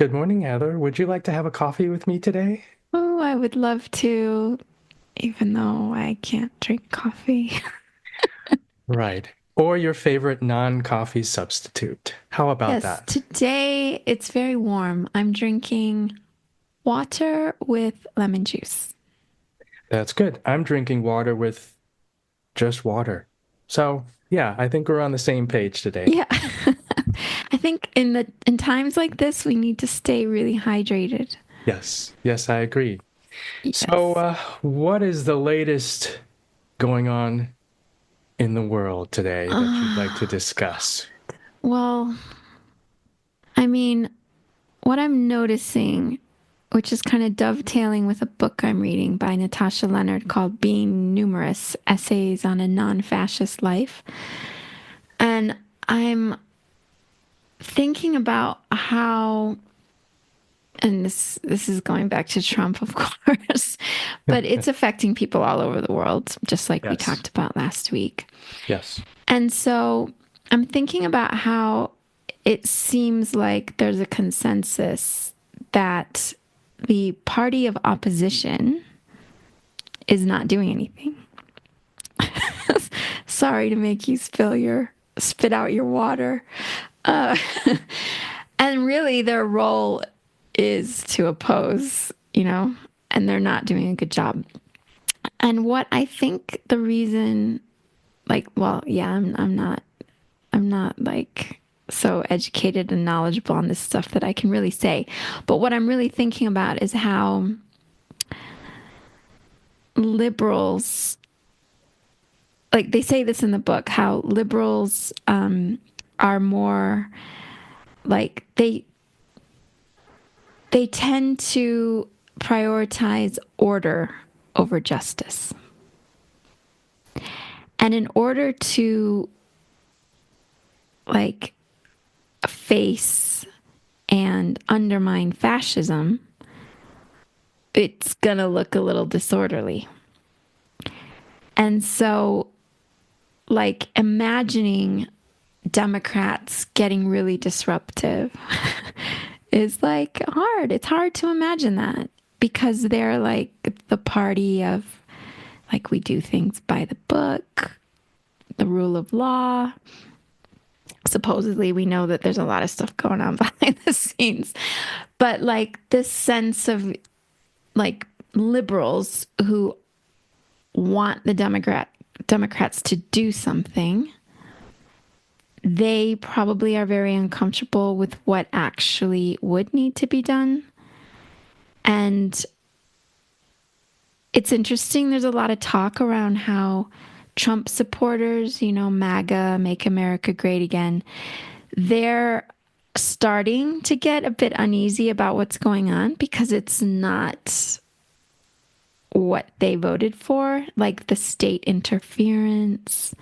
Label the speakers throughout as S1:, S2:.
S1: Good morning, Heather. Would you like to have a coffee with me today?
S2: Oh, I would love to, even though I can't drink coffee.
S1: Right. Or your favorite non-coffee substitute. How about
S2: Yes,
S1: that?
S2: today it's very warm. I'm drinking water with lemon juice.
S1: That's good. I'm drinking water with just water. So, yeah, I think we're on the same page today.
S2: Yeah. I think in times like this we need to stay really hydrated.
S1: Yes. Yes, I agree. So,
S2: Yes.
S1: what is the latest going on in the world today that you'd like to
S2: Uh,
S1: discuss?
S2: well, I mean, what I'm noticing, which is kind of dovetailing with a book I'm reading by Natasha Lennard called Being Numerous Essays on a Non-Fascist Life. And I'm thinking about how, and this is going back to Trump, of course, but it's affecting people all over the world, just like we
S1: Yes.
S2: talked about last week.
S1: Yes.
S2: And so I'm thinking about how it seems like there's a consensus that the party of opposition is not doing anything. Sorry to make you spit out your water. Uh, and really, their role is to oppose, and they're not doing a good job. And what I think the reason, well, yeah, I'm not like so educated and knowledgeable on this stuff that I can really say. But what I'm really thinking about is how liberals, like they say this in the book, how liberals are more like they tend to prioritize order over justice. And in order to like face and undermine fascism, it's going to look a little disorderly. And so, like, imagining Democrats getting really disruptive is like hard. It's hard to imagine that because they're like the party of like we do things by the book, the rule of law. Supposedly, we know that there's a lot of stuff going on behind the scenes, but like this sense of like liberals who want the Democrats to do something, they probably are very uncomfortable with what actually would need to be done. And it's interesting, there's a lot of talk around how Trump supporters, MAGA, Make America Great Again, they're starting to get a bit uneasy about what's going on because it's not what they voted for, like the state interference,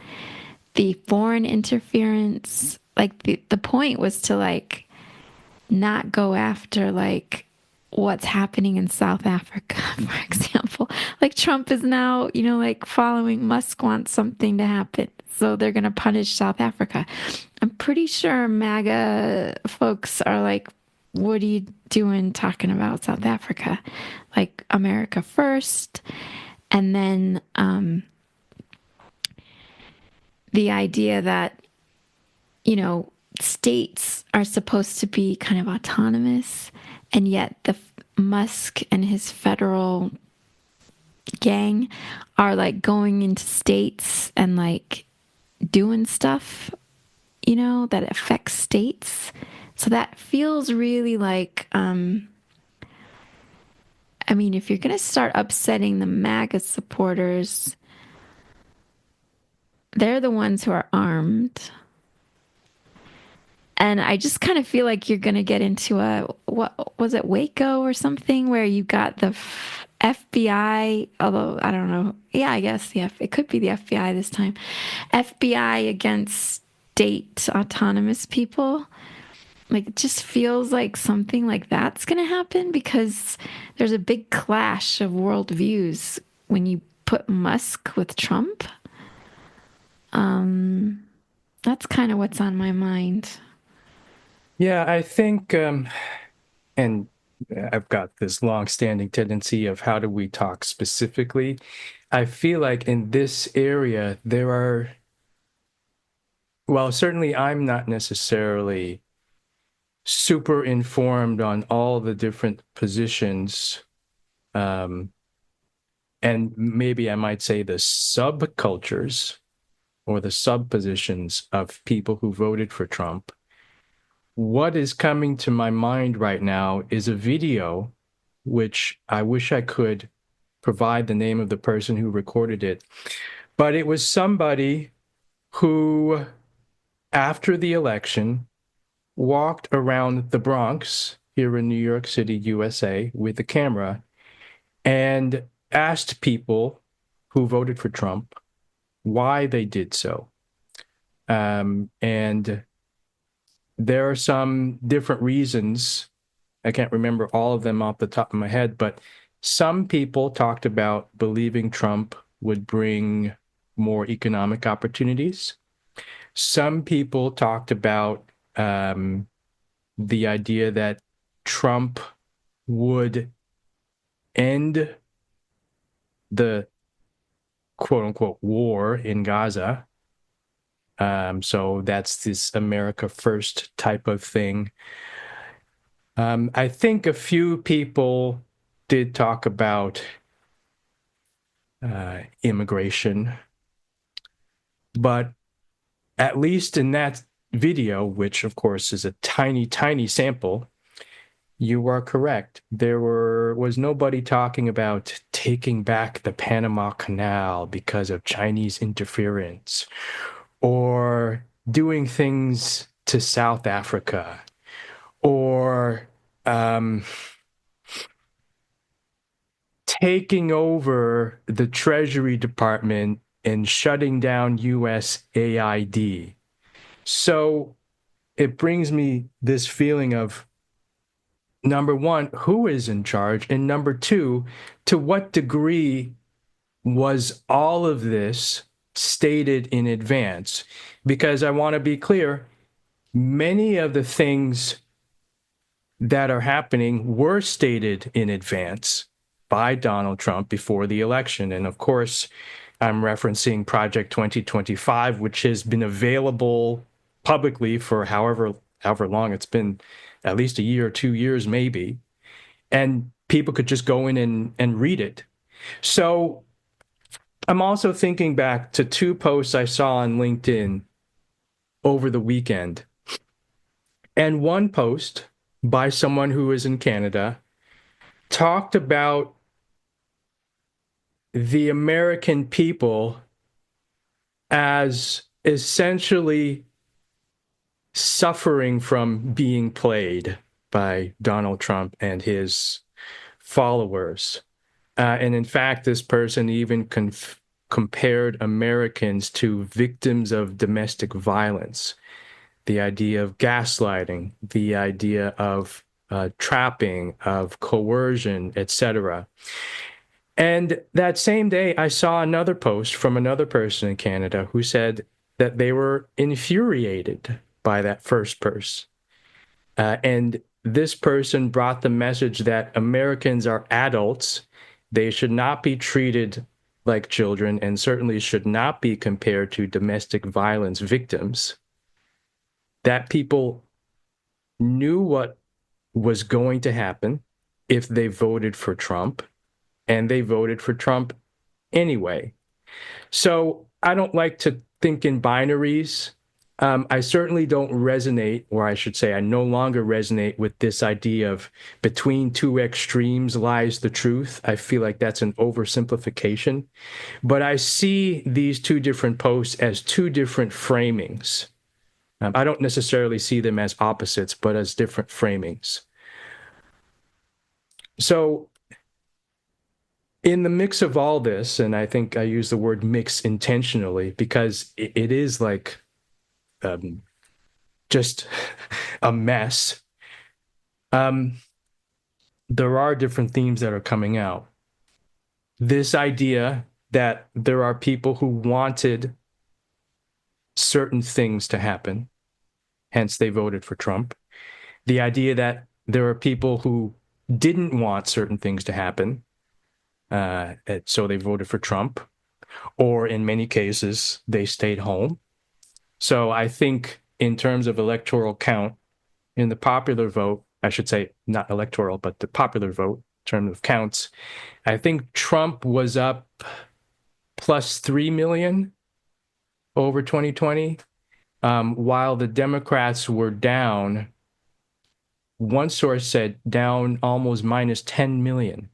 S2: the foreign interference. Like the point was to like not go after like what's happening in South Africa, for example. Like Trump is now, like following Musk wants something to happen. So they're going to punish South Africa. I'm pretty sure MAGA folks are like, what are you doing talking about South Africa? Like America first. And then the idea that, states are supposed to be kind of autonomous, and yet the Musk and his federal gang are like going into states and like doing stuff, that affects states. So that feels really like, I mean, if you're going to start upsetting the MAGA supporters, they're the ones who are armed. And I just kind of feel like you're going to get into what was it, Waco or something, where you got the FBI, although I don't know. Yeah, I guess it could be the FBI this time. FBI against state autonomous people. Like it just feels like something like that's going to happen because there's a big clash of worldviews when you put Musk with Trump. Um, that's kind of what's on my mind.
S1: Yeah, I think and I've got this long-standing tendency of how do we talk specifically. I feel like in this area, there are, well, certainly I'm not necessarily super informed on all the different positions, um, and maybe I might say the subcultures or the subpositions of people who voted for Trump. What is coming to my mind right now is a video, which I wish I could provide the name of the person who recorded it, but it was somebody who, after the election, walked around the Bronx here in New York City, USA, with a camera and asked people who voted for Trump why they did so. And there are some different reasons. I can't remember all of them off the top of my head, but some people talked about believing Trump would bring more economic opportunities. Some people talked about the idea that Trump would end the quote unquote war in Gaza. So that's this America First type of thing. I think a few people did talk about immigration, but at least in that video, which of course is a tiny, tiny sample, you are correct. Was nobody talking about taking back the Panama Canal because of Chinese interference or doing things to South Africa or taking over the Treasury Department and shutting down USAID. So it brings me this feeling of, number one, who is in charge? And number two, to what degree was all of this stated in advance? Because I want to be clear, many of the things that are happening were stated in advance by Donald Trump before the election. And of course, I'm referencing Project 2025, which has been available publicly for however long it's been, at least a year or 2 years, maybe. And people could just go in and read it. So I'm also thinking back to two posts I saw on LinkedIn over the weekend. And one post by someone who is in Canada talked about the American people as essentially suffering from being played by Donald Trump and his followers. And in fact, this person even compared Americans to victims of domestic violence, the idea of gaslighting, the idea of trapping, of coercion, etc. And that same day, I saw another post from another person in Canada who said that they were infuriated by that first post. And this person brought the message that Americans are adults. They should not be treated like children and certainly should not be compared to domestic violence victims. That people knew what was going to happen if they voted for Trump, and they voted for Trump anyway. So I don't like to think in binaries. I certainly don't resonate, or I should say, I no longer resonate with this idea of between two extremes lies the truth. I feel like that's an oversimplification. But I see these two different posts as two different framings. I don't necessarily see them as opposites, but as different framings. So in the mix of all this, and I think I use the word mix intentionally because it is like just a mess. There are different themes that are coming out. This idea that there are people who wanted certain things to happen, hence they voted for Trump. The idea that there are people who didn't want certain things to happen, so they voted for Trump, or in many cases, they stayed home. So I think in terms of electoral count, in the popular vote, I should say not electoral, but the popular vote in terms of counts, I think Trump was up plus 3 million over 2020, while the Democrats were down. One source said down almost minus 10 million.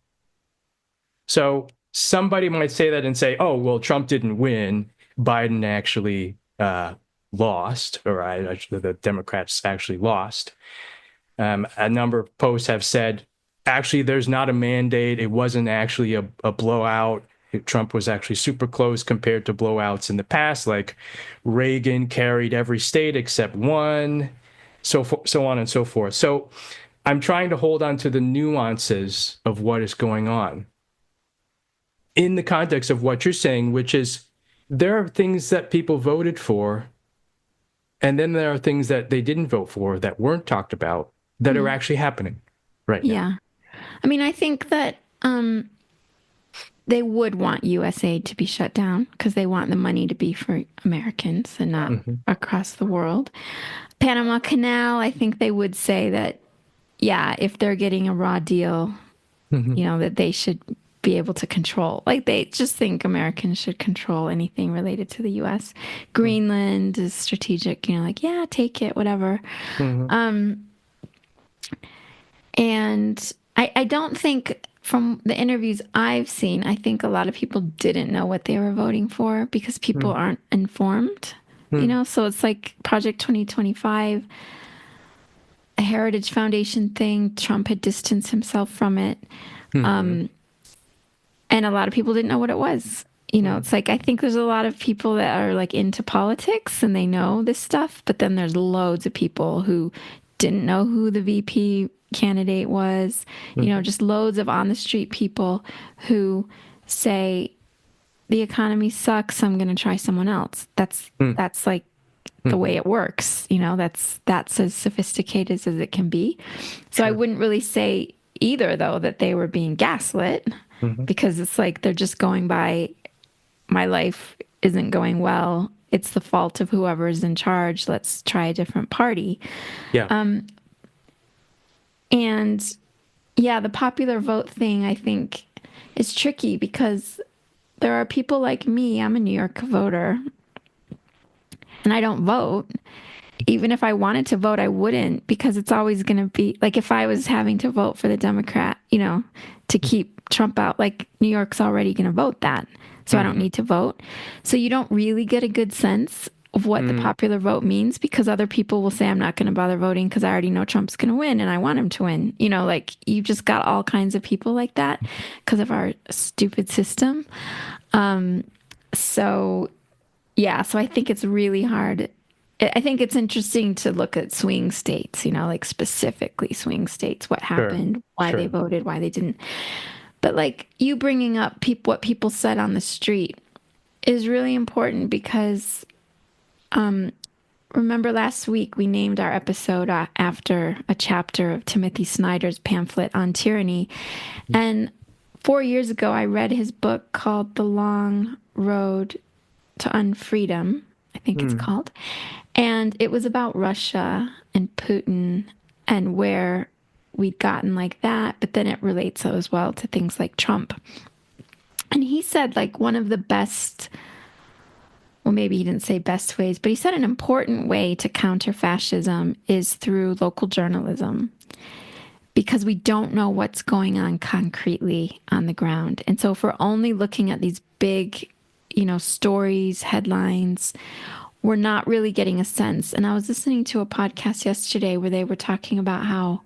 S1: So somebody might say that and say, oh, well, Trump didn't win. Biden actually lost, or the Democrats actually lost. A number of posts have said, actually, there's not a mandate. It wasn't actually a blowout. Trump was actually super close compared to blowouts in the past, like Reagan carried every state except one, so on and so forth. So I'm trying to hold on to the nuances of what is going on in the context of what you're saying, which is there are things that people voted for, and then there are things that they didn't vote for that weren't talked about that are actually happening right now.
S2: Yeah. I mean, I think that they would want USAID to be shut down because they want the money to be for Americans and not across the world. Panama Canal, I think they would say that, yeah, if they're getting a raw deal, that they should be able to control. Like, they just think Americans should control anything related to the U.S. Greenland is strategic, like, yeah, take it, whatever. And I don't think, from the interviews I've seen, I think a lot of people didn't know what they were voting for because people aren't informed, So it's like Project 2025, a Heritage Foundation thing. Trump had distanced himself from it. And a lot of people didn't know what it was. It's like, I think there's a lot of people that are like into politics and they know this stuff, but then there's loads of people who didn't know who the VP candidate was, just loads of on the street people who say the economy sucks, I'm going to try someone else. That's like the way it works. That's as sophisticated as it can be. So I wouldn't really say either, though, that they were being gaslit, because it's like they're just going by, my life isn't going well, it's the fault of whoever is in charge, let's try a different party. And yeah, the popular vote thing, I think, is tricky because there are people like me. I'm a New York voter and I don't vote. Even if I wanted to vote, I wouldn't, because it's always going to be like, if I was having to vote for the Democrat, to keep Trump out, like, New York's already going to vote that. So I don't need to vote. So you don't really get a good sense of what the popular vote means, because other people will say, I'm not going to bother voting because I already know Trump's going to win and I want him to win. Like, you've just got all kinds of people like that because of our stupid system. So I think it's really hard. I think it's interesting to look at swing states, like specifically swing states, what happened, why they voted, why they didn't. But like, you bringing up what people said on the street is really important, because remember last week we named our episode after a chapter of Timothy Snyder's pamphlet on tyranny. And 4 years ago, I read his book called The Long Road to Unfreedom, I think it's called. And it was about Russia and Putin and where we'd gotten like that. But then it relates as well to things like Trump. And he said, like, one of the best, well, maybe he didn't say best ways, but he said an important way to counter fascism is through local journalism, because we don't know what's going on concretely on the ground. And so if we're only looking at these big, stories, headlines, we're not really getting a sense. And I was listening to a podcast yesterday where they were talking about how,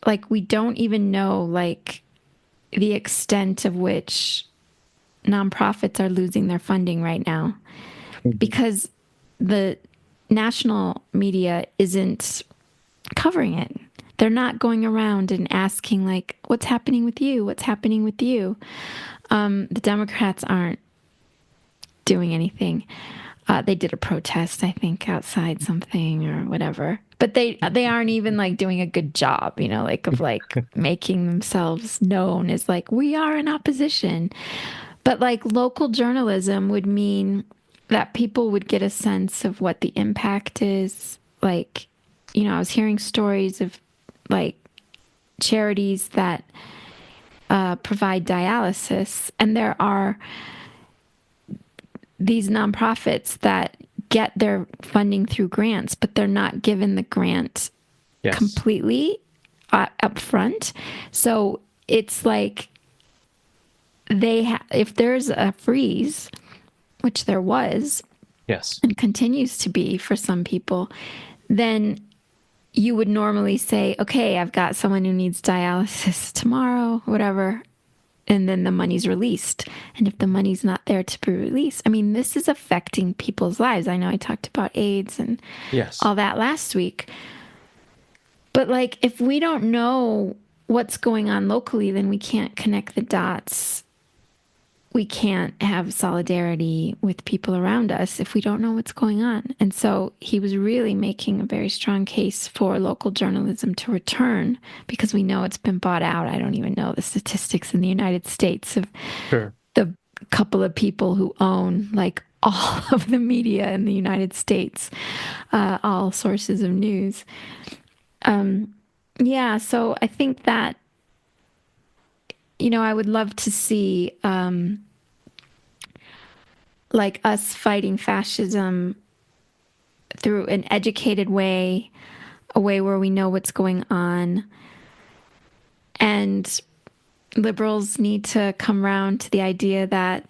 S2: like, we don't even know, like, the extent of which nonprofits are losing their funding right now, because the national media isn't covering it. They're not going around and asking, like, what's happening with you? What's happening with you? The Democrats aren't doing anything. They did a protest, I think, outside something or whatever. But they aren't even like doing a good job, like of like making themselves known as like we are in opposition. But like local journalism would mean that people would get a sense of what the impact is. Like, I was hearing stories of like charities that provide dialysis, and there are these nonprofits that get their funding through grants, but they're not given the grant
S1: Yes.
S2: completely up front. So it's like if there's a freeze, which there was
S1: Yes.
S2: and continues to be for some people, then you would normally say, okay, I've got someone who needs dialysis tomorrow, whatever. And then the money's released. And if the money's not there to be released, I mean, this is affecting people's lives. I know I talked about AIDS and
S1: Yes.
S2: all that last week. But like, if we don't know what's going on locally, then we can't connect the dots. We can't have solidarity with people around us if we don't know what's going on. And so he was really making a very strong case for local journalism to return because we know it's been bought out. I don't even know the statistics in the United States of
S1: Sure.
S2: the couple of people who own like all of the media in the United States, all sources of news. Yeah, so I think that, I would love to see like us fighting fascism through an educated way, a way where we know what's going on. And liberals need to come around to the idea that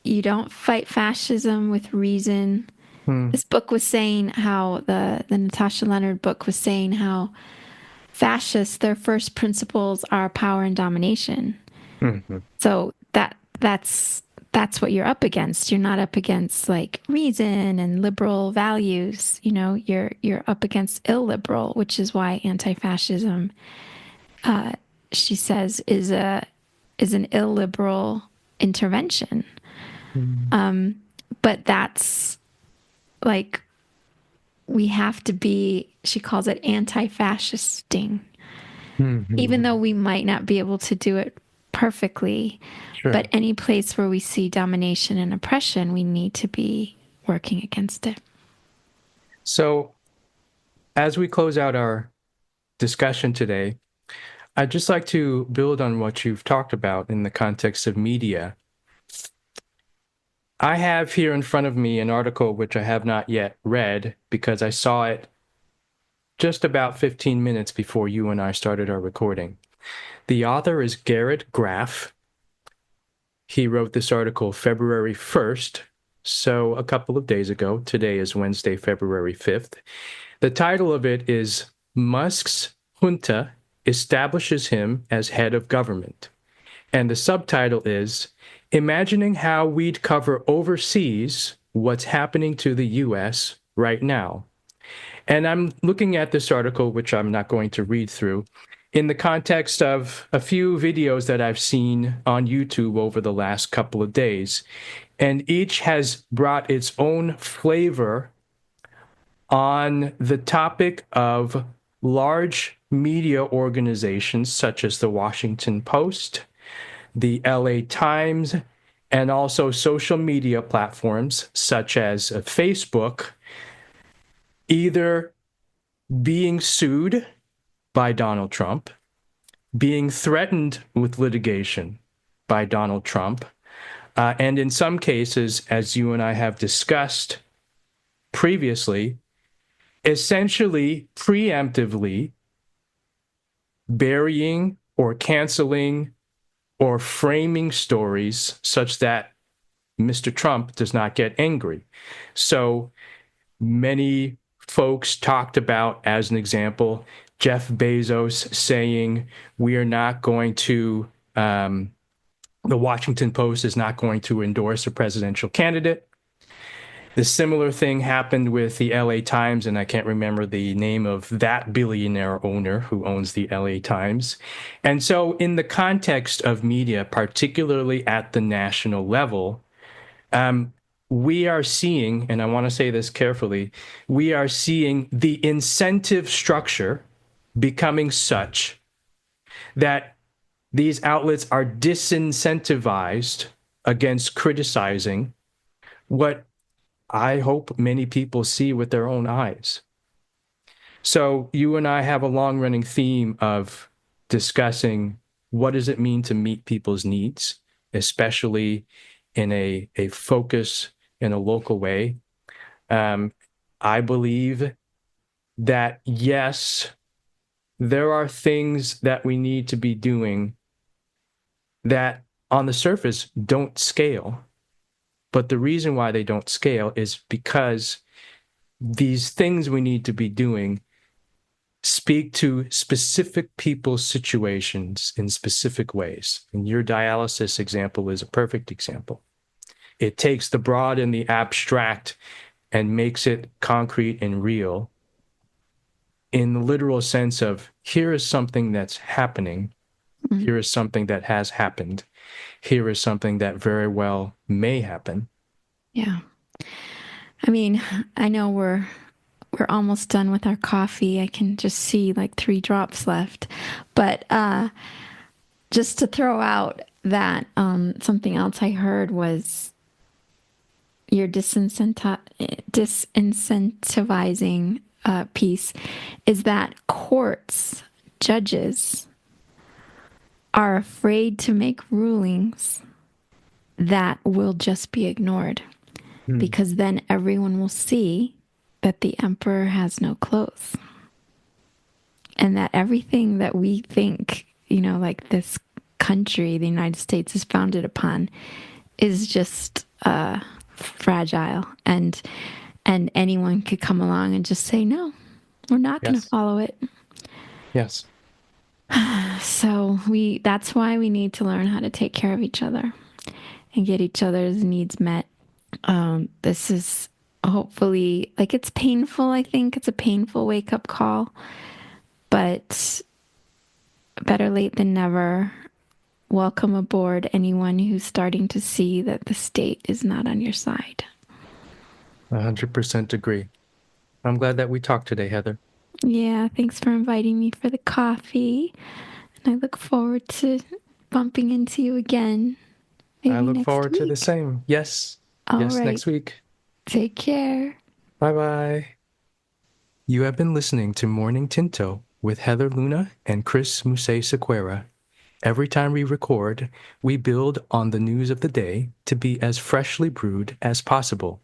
S2: you don't fight fascism with reason.
S1: Hmm.
S2: This book was saying how the Natasha Lennard book was saying how fascists, their first principles are power and domination.
S1: Mhm.
S2: So that's what you're up against. You're not up against like reason and liberal values. You're up against illiberal, which is why anti-fascism, she says, is an illiberal intervention.
S1: Mhm.
S2: But that's like we have to be. She calls it anti-fascisting, even
S1: Mhm.
S2: though we might not be able to do it perfectly. But
S1: Sure.
S2: any place where we see domination and oppression, we need to be working against it.
S1: So, as we close out our discussion today, I'd just like to build on what you've talked about in the context of media. I have here in front of me an article which I have not yet read because I saw it just about 15 minutes before you and I started our recording. The author is Garrett Graff. He wrote this article February 1st, so a couple of days ago. Today is Wednesday, February 5th. The title of it is Musk's Junta Establishes Him as Head of Government. And the subtitle is Imagining How We'd Cover Overseas What's Happening to the U.S. Right Now. And I'm looking at this article, which I'm not going to read through, in the context of a few videos that I've seen on YouTube over the last couple of days. And each has brought its own flavor on the topic of large media organizations such as the Washington Post, the LA Times, and also social media platforms such as Facebook, either being sued by Donald Trump, being threatened with litigation by Donald Trump, and in some cases, as you and I have discussed previously, essentially preemptively burying or canceling or framing stories such that Mr. Trump does not get angry. So many folks talked about, as an example, Jeff Bezos saying, we are not going to, the Washington Post is not going to endorse a presidential candidate. The similar thing happened with the LA Times, and I can't remember the name of that billionaire owner who owns the LA Times. And so, in the context of media, particularly at the national level, we are seeing, and I want to say this carefully, we are seeing the incentive structure becoming such that these outlets are disincentivized against criticizing what I hope many people see with their own eyes. So you and I have a long running theme of discussing what does it mean to meet people's needs, especially in a focus in a local way. I believe that, yes, there are things that we need to be doing that on the surface don't scale. But the reason why they don't scale is because these things we need to be doing speak to specific people's situations in specific ways. And your dialysis example is a perfect example. It takes the broad and the abstract and makes it concrete and real in the literal sense of here is something that's happening. Here is something that has happened. Here is something that very well may happen.
S2: Yeah. I mean, I know we're almost done with our coffee. I can just see like 3 drops left. But just to throw out that something else I heard was your disincentivizing piece is that courts, judges are afraid to make rulings that will just be ignored because then everyone will see that the emperor has no clothes and that everything that we think, like this country, the United States, is founded upon is just fragile, and anyone could come along and just say, no, we're not going to follow it.
S1: Yes.
S2: So that's why we need to learn how to take care of each other and get each other's needs met. This is hopefully, like, it's painful. I think it's a painful wake up call, but better late than never. Welcome aboard anyone who's starting to see that the state is not on your side.
S1: 100% agree. I'm glad that we talked today, Heather.
S2: Yeah, thanks for inviting me for the coffee. And I look forward to bumping into you again. Maybe
S1: I look
S2: next
S1: forward to the
S2: week.
S1: same. Yes.
S2: All
S1: Yes,
S2: right.
S1: next week.
S2: Take care.
S1: Bye-bye. You have been listening to Morning Tinto with Heather Luna and Chris Musay Sequeira. Every time we record, we build on the news of the day to be as freshly brewed as possible.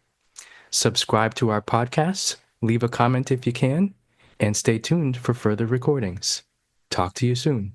S1: Subscribe to our podcasts, leave a comment if you can, and stay tuned for further recordings. Talk to you soon.